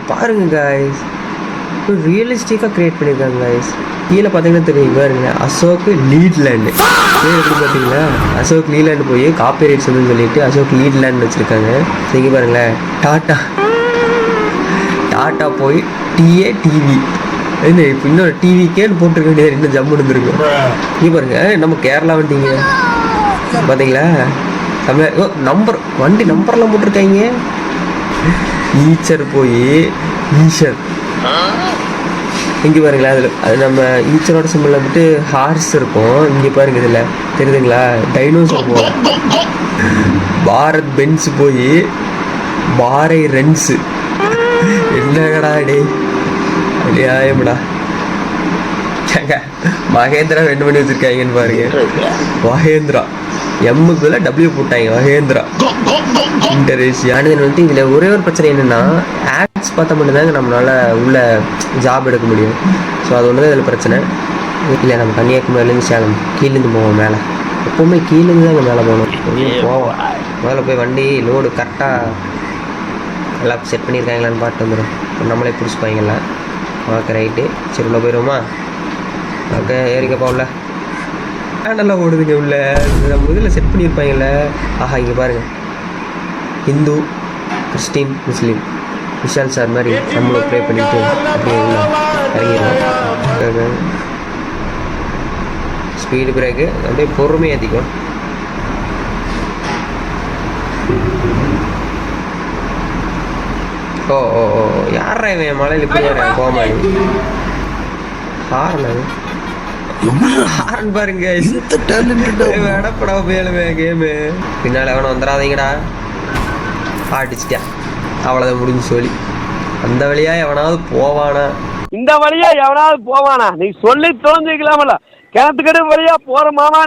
பாருங்க guys, ரியலிஸ்டிக்காக create பண்ணியிருக்காங்க guys. கீழே பார்த்தீங்கன்னா தெரியும் பாருங்க, அசோக் லீட்லேண்டு எப்படி பார்த்தீங்களா, அசோக் லீலேண்டு போய் காப்பி ரைட்ஸ் வந்து சொல்லிட்டு அசோக் லீட்லேண்ட் வச்சுருக்காங்க. இங்கே பாருங்களேன், டாட்டா போய் டிவி என்ன இப்போ இன்னொரு டிவிக்கேன்னு போட்டிருக்க வேண்டியது, இன்னும் ஜம்மு இருந்துருக்கு. இங்கே பாருங்க, நம்ம கேரளா வண்டிங்க பார்த்தீங்களா, நம்பர் வண்டி நம்பர்லாம் போட்டிருக்காங்க. ஈச்சர் போய் ஈஷர். இங்கே பாருங்களா, அதில் அது நம்ம ஈச்சரோட சிம்பிள் வந்துட்டு ஹார்ஸ் இருக்கும். இங்கே பாருங்க, இதில் தெரியுதுங்களா, டைனோசர் போகும். பாரத் பென்ஸ் போய் பாரை ரென்ஸு. என்னடா டே அநியாயம்டா. மகேந்திரா என்ன பண்ணி வச்சிருக்காங்கன்னு பாருங்க, மகேந்திரா எம்முக்கு பதிலாக டபிள்யூ போட்டாங்க, மகேந்திரா இன்டரேஷியா. ஆனால் வந்துட்டு இதில் ஒரே ஒரு பிரச்சனை என்னென்னா, ஆட்ஸ் பார்த்தா மட்டும்தாங்க நம்மளால் உள்ள ஜாப் எடுக்க முடியும். ஸோ அது ஒன்று தான் இதில் பிரச்சனை. இல்லை நம்ம கன்னியாகுமரியிலேருந்து சேலம் கீழேருந்து போவோம் மேலே, எப்போவுமே கீழேருந்து தாங்க மேலே போகணும். போவோம் முதல்ல போய் வண்டி லோடு கரெக்டாக எல்லாம் செட் பண்ணியிருக்காங்களான்னு பார்த்து வந்துடும். நம்மளே பிடிச்சிப்பாங்கல்ல. ஓகே ரைட்டு, சரி உள்ள போயிடுவோமா? ஓகே ஏறிக்கப்பா உள்ள. நல்லா ஓடுதுங்க உள்ள, நம்ம இதில் செட் பண்ணியிருப்பாங்கல்ல. ஆஹா இங்கே பாருங்கள், ஹிந்து கிறிஸ்டின் முஸ்லீம் விஷால் சார் மாதிரி நம்மளும் ப்ளே பண்ணிவிட்டு அப்படியே உள்ள இறங்கிடுவோம். ஸ்பீடு பிரேக்கு அப்படியே பொறுமை அதிகம். ஓ ஓ ஓ யாரா இவன் மலையில் இப்படி கோமாளி ஹாரன்? ஹாரன் பாருங்க, அடப்படா மேலுமே கேமு. பின்னால் எவனை வந்துடாதீங்கடா, அடிச்சிட்டா அவ்வளோதான் முடிஞ்சு சொல்லி. அந்த வழியா எவனாவது போவானா? இந்த வழியா எவனாவது போவானா? நீ சொல்லி தோஞ்சிக்கலாமல, கிணத்துக்கடு வழியா போற மாமா.